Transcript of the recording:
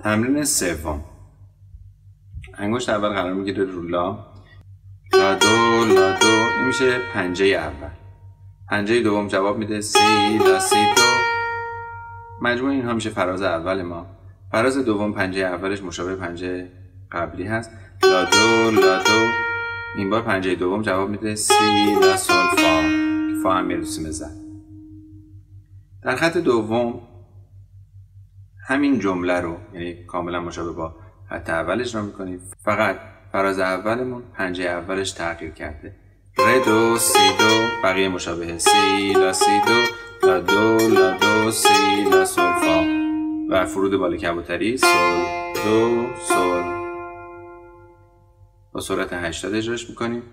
تمرین سوم. انگشت اول قرار میگیره رو لا، لا دو لا دو، این میشه پنجه اول. پنجه دوم جواب میده سی لا سی دو. مجموع اینها میشه فراز اول ما. فراز دوم پنجه اولش مشابه پنجه قبلی هست، لا دو لا دو. این بار پنجه دوم جواب میده سی لا سول فا، فا هم میره تو سیم زد. در خط دوم همین جمله رو، یعنی کاملا مشابه با خط اولش رو میکنیم، فقط فراز اولمون پنجه اولش تغییر کرده، ر دو سی دو، بقیه مشابه سی لا سی دو لا دو لا دو سی لا سول فا و فرود بال کبوتری سول دو سول. با سرعت 80 اجراش میکنیم.